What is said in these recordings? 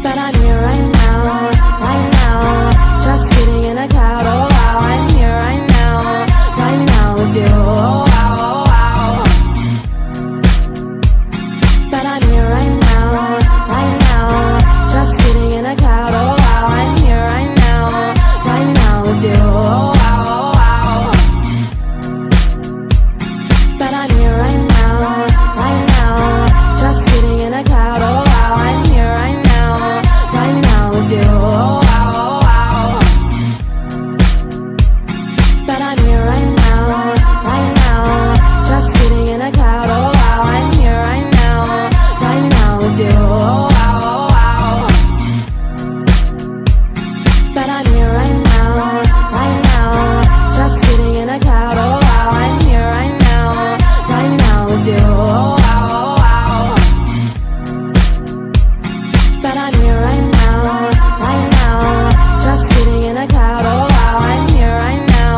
But I'm here right now, right now. Just sitting in a cloud, oh wow. I'm here right now with you, oh wow, oh wow. But I'm here right now, right now. Just sitting in a cloud, oh wow. I'm here right now with you, oh wow, oh wow. But I'm here right now, right now. Just sitting in a cloud, oh wow. I'm here right now with you, oh wow, oh wow. But I'm here right now, right now. Just sitting in a cloud, oh wow. I'm here right now with you, oh wow, oh wow. But I'm here right now, right now. Just sitting in a cloud, oh wow. I'm here right now with you, oh wow, oh wow. But I'm here right now, right now. Just sitting in a cloud, oh wow. I'm here right now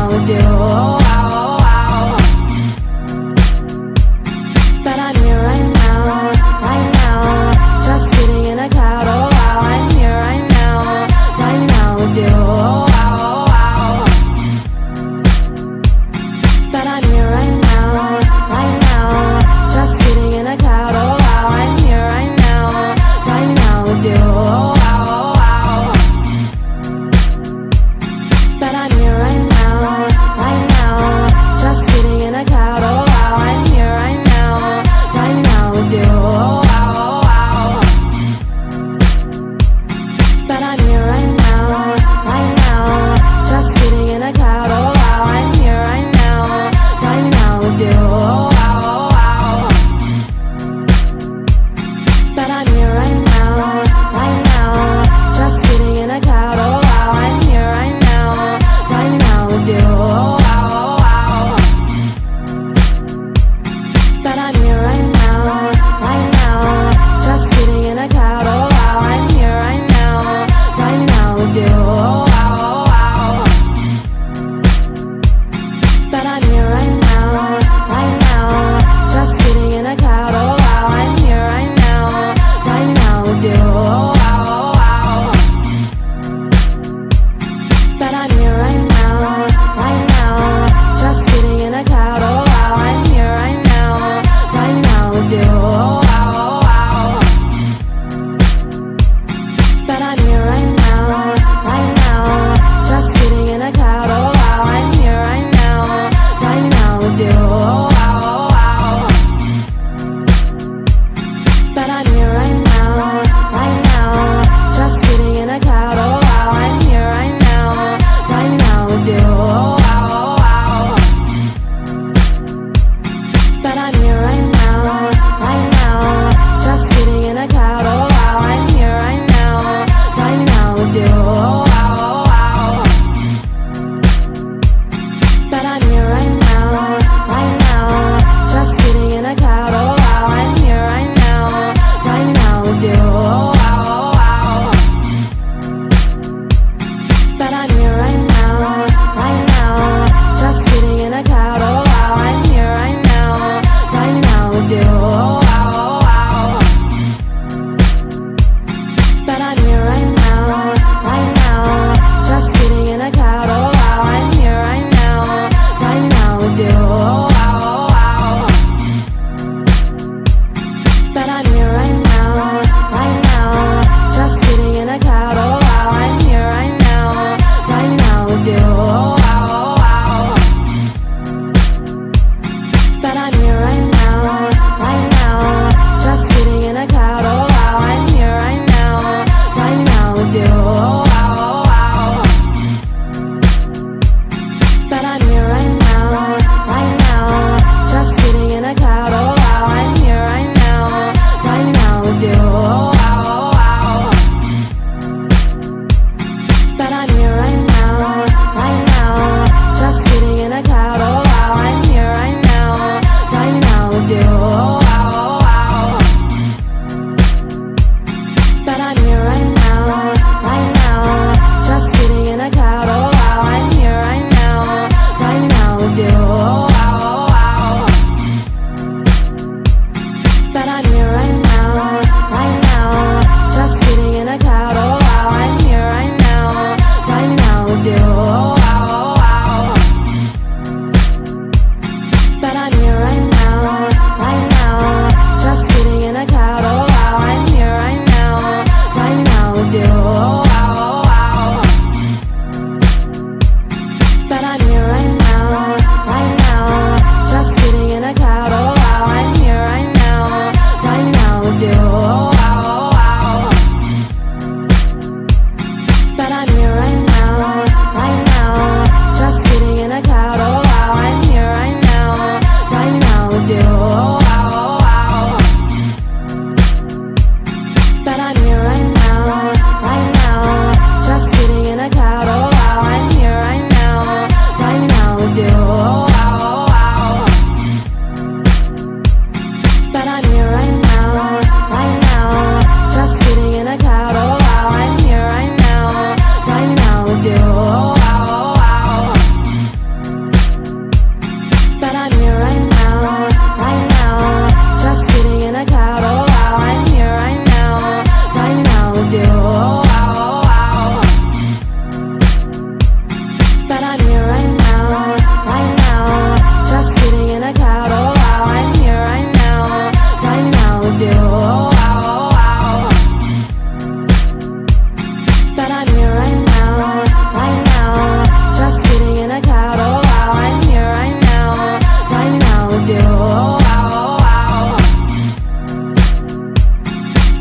with you, oh wow, oh wow. But I'm here right now, right now. Just sitting in a cloud, oh wow. I'm here right now with you, oh wow, oh wow. But I'm here right now, right now. Just sitting in a cloud, oh wow. I'm here right now with you, oh wow, oh wow. But I'm here right now, right now. Just sitting in a cloud, oh wow. I'm here right now with you, oh wow, oh wow. But I'm here right now, right now. Just sitting in a cloud, oh wow. I'm here right now with you, oh wow, oh wow. But I'm here right now, right now. Just sitting in a cloud, oh wow. I'm here right now with you, oh wow, oh wow. But I'm here right now, right now. Just sitting in a cloud, oh wow. I'm here right now with you, oh wow, oh wow. But I'm here right now, right now. Just sitting in a cloud, oh wow. I'm here right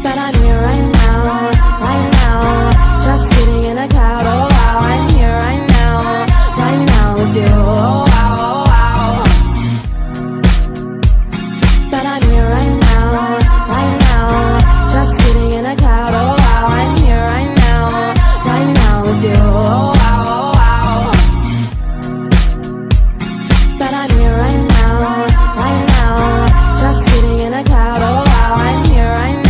But I'm here right now, right now. Just sitting in a cloud, oh wow. I'm here right now with you, oh wow, oh wow. But I'm here right now, just sitting in a cloud, oh wow. I'm here right now with you, oh wow, oh wow. But I'm here right now, just sitting in a cloud, oh wow. I'm here right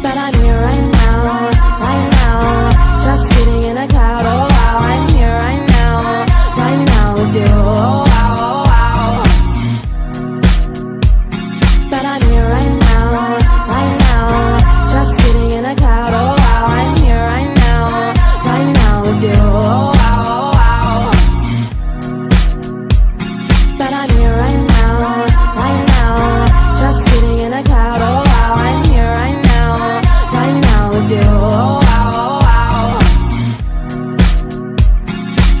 That I'm here right now, right now. Just sitting in a cloud, oh wow. I'm here right now with you, oh wow, oh wow. That I'm here right now. Just sitting in a cloud, oh wow. I'm here right now with you, oh wow, oh wow. That I'm here right now. Just sitting in a cloud, oh wow. I'm here right now with you, oh wow, oh wow.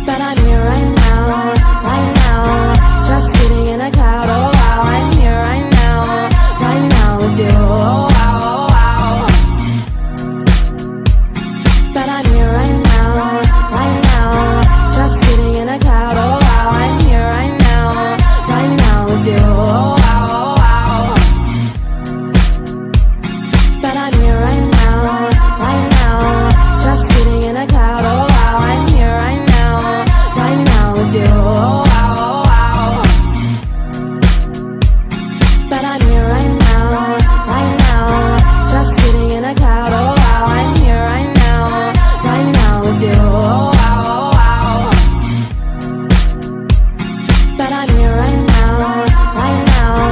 That I'm here right now. Just sitting in a cloud, oh wow. I'm here right now with you, oh wow, oh wow. That I'm here right now. Just sitting in a cloud, oh wow. I'm here right now with you, oh wow, oh wow. That I'm here right now. Just sitting in a cloud, oh wow. I'm here right now with you, oh wow, oh wow. That I'm here right now. Just sitting in a cloud, oh wow. I'm here right now with you, oh wow, oh wow. That I'm here right now.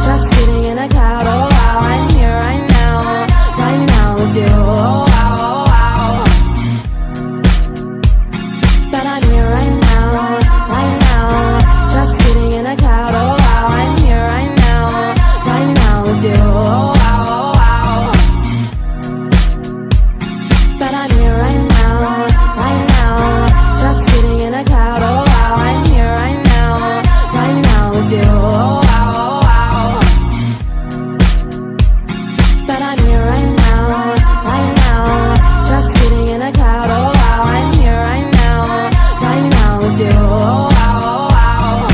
Just sitting in a cloud, oh wow. I'm here right now with you, oh wow, oh wow. That I'm here right now. Just sitting in a cloud, oh wow. I'm here right now with you, oh wow, oh wow. That I'm here right now. Just sitting in a cloud, oh wow. I'm here right now with you, oh wow, oh wow. That I'm here right now. Just sitting in a cloud, oh wow. I'm here right now with you, oh wow, oh wow. That I'm here right now. Just sitting in a cloud, oh wow. I'm here right now with you, oh wow, oh wow.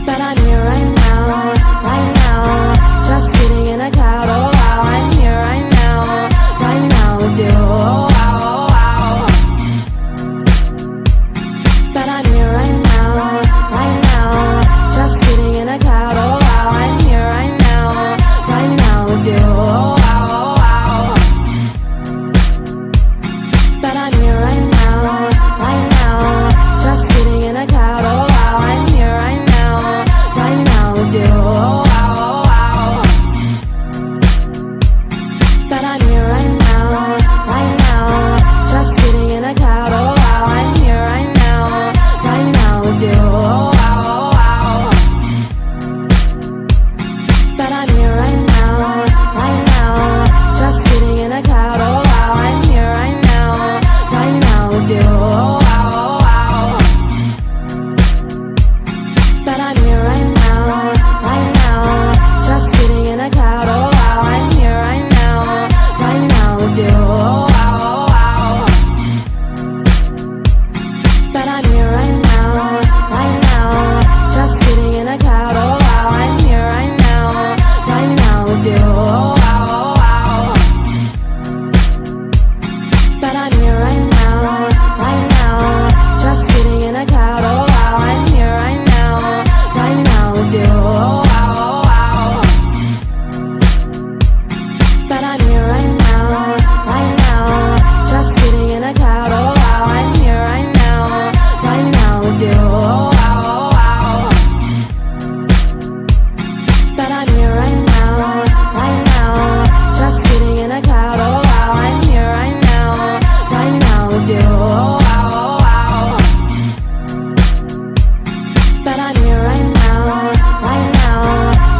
That I'm here right now. Just sitting in a cloud, oh wow. I'm here right now with you, oh wow, oh wow. That I'm here right now. Just sitting in a cloud, oh wow. I'm here right now with you, oh wow, oh wow. That I'm here right now. Just sitting in a cloud, oh wow. I'm here right now with you, oh wow, oh wow. That I'm here right now. Just sitting in a cloud, oh wow. I'm here right now with you, oh wow, oh wow. That I'm here right now. Just sitting in a cloud, oh wow. I'm here right now with you, oh wow, oh wow. That I'm here right now. Just sitting in a cloud, oh wow. I'm here right now with you, oh wow, oh wow. That I'm here right now. Just sitting in a cloud, oh wow. I'm here right now with you, oh wow, oh wow. That I'm here right now. Just sitting in a cloud, oh wow. I'm here right now with you, oh wow, oh wow. That I'm here right now. Just sitting in a cloud, oh wow. I'm here right now with you, oh wow, oh wow. That I'm here right now.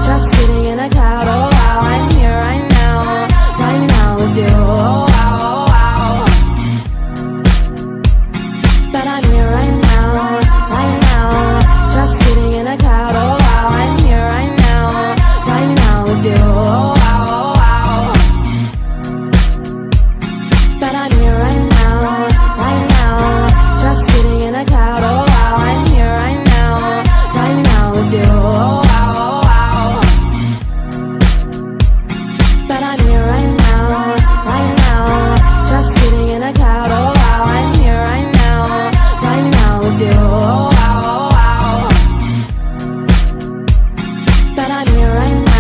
Just sitting in a cloud, oh wow. I'm here right now with you, oh wow, oh wow. That I'm here right now. Just sitting in a cloud, oh wow. I'm here right now with you, oh wow, oh wow. That I'm here right now. Just sitting in a cloud, oh wow. I'm here right now with you, oh wow, oh wow. That I'm here right now. Just sitting in a cloud, oh wow. I'm here right now with you, oh wow, oh wow. That I'm here right now.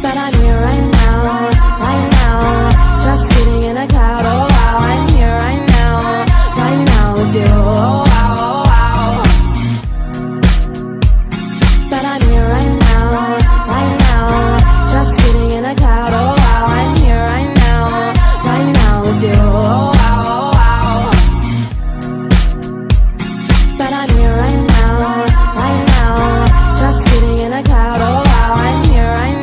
But I'm here right now, right now. Just sitting in a cloud, oh wow. I'm here right now with you, oh wow, oh wow. But I'm here right now, just sitting in a cloud, oh wow. I'm here right now with you, oh wow, oh wow. But I'm here right now, just sitting in a cloud, oh wow. I'm here right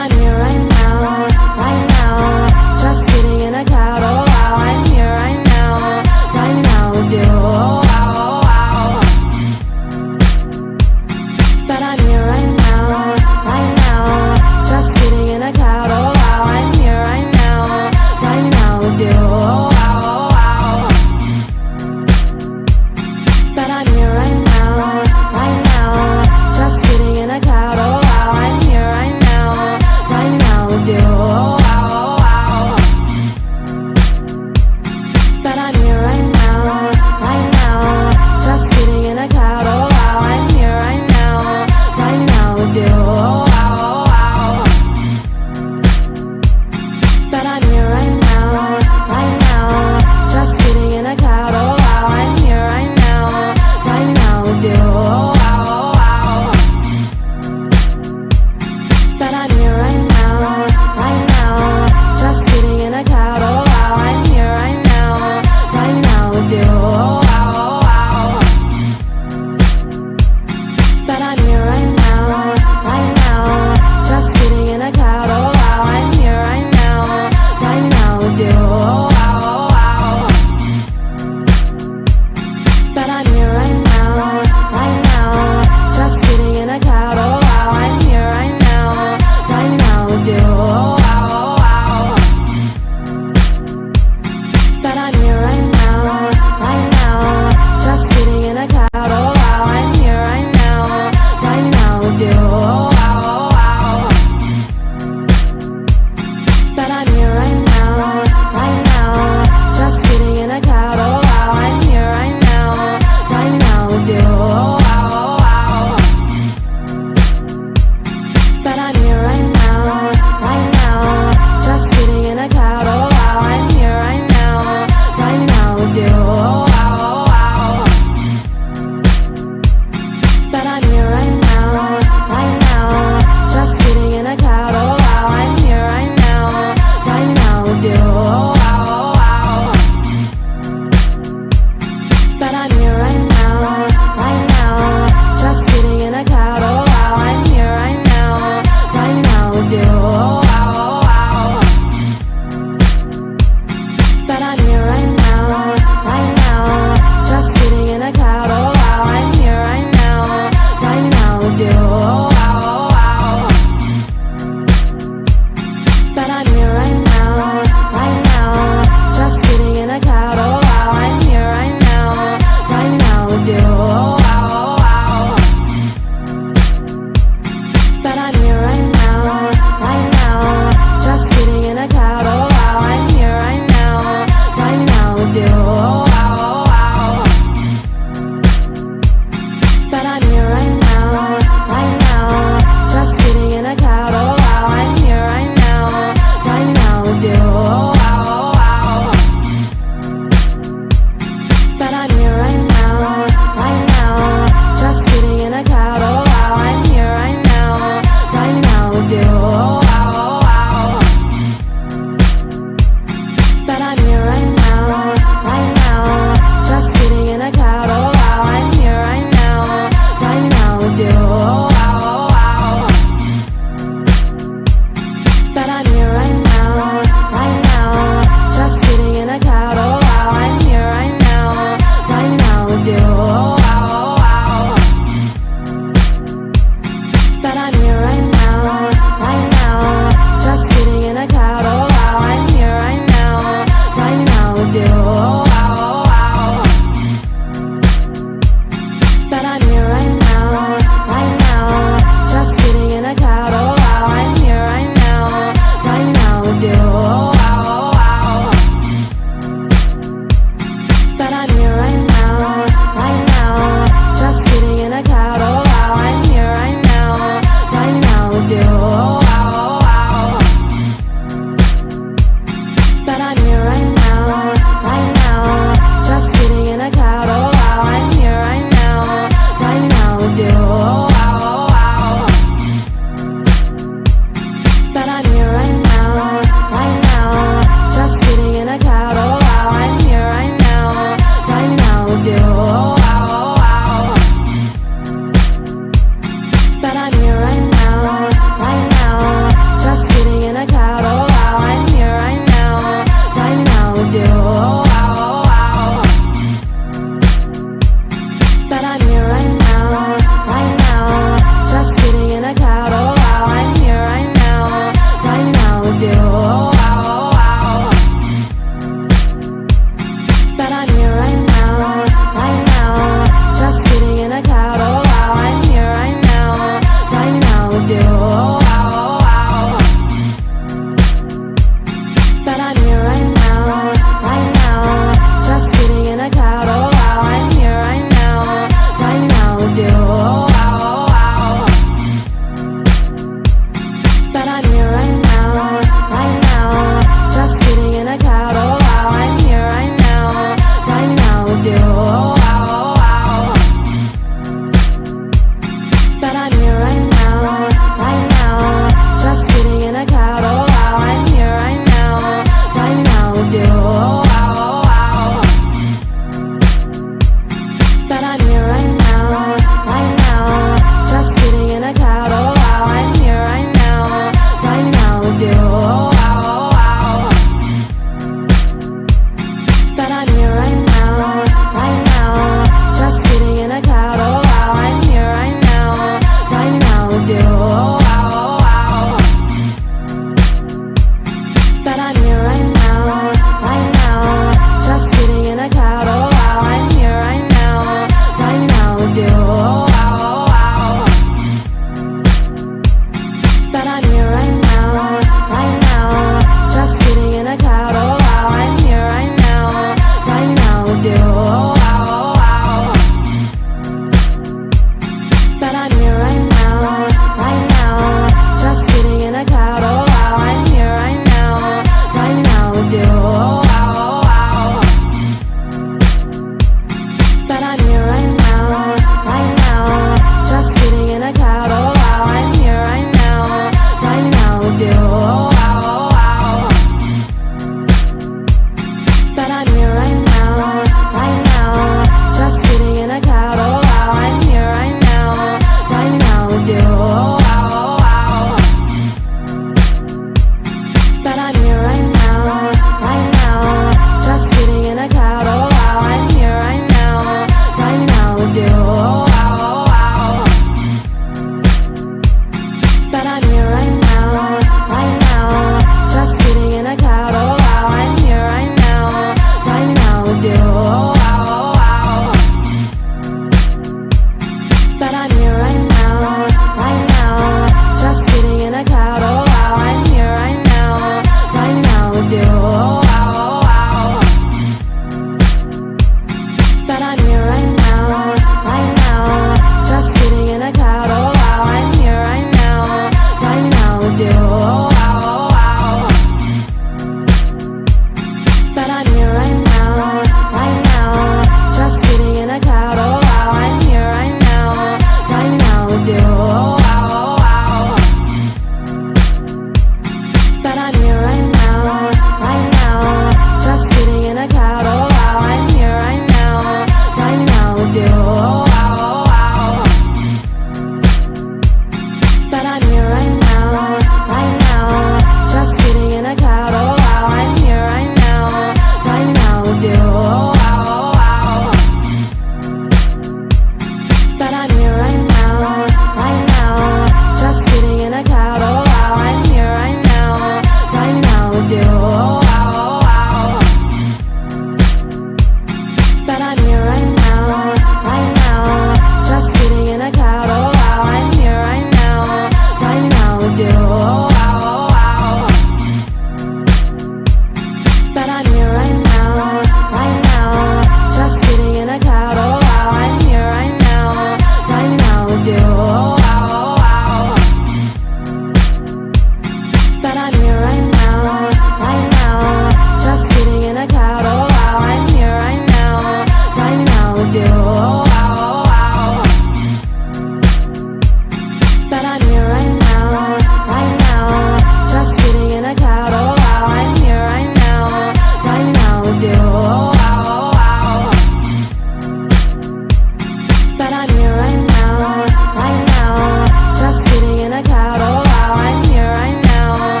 But I'm here right now, right now. Just sitting in a cloud, oh wow. I'm here right now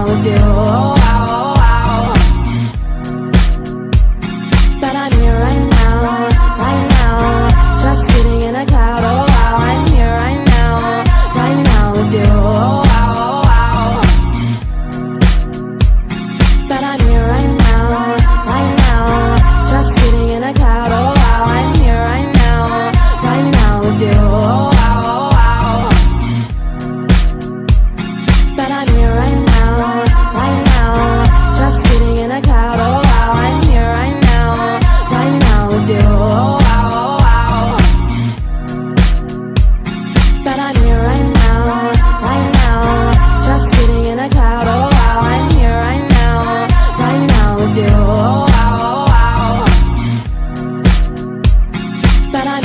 with you, oh wow, oh wow. But I'm here right now, right now. Just sitting in a cloud, oh wow. I'm here right now with you, oh wow, oh wow. But I'm here right now, right now. Just sitting in a cloud, oh wow. I'm here right now with you, oh wow, oh wow. But I'm here right now, right now. Just sitting in a cloud, oh wow. I'm here right now with you, oh wow, oh wow. But I'm here right now, right now. Just sitting in a cloud, oh wow. I'm here right now with you, oh wow, oh wow. But I'm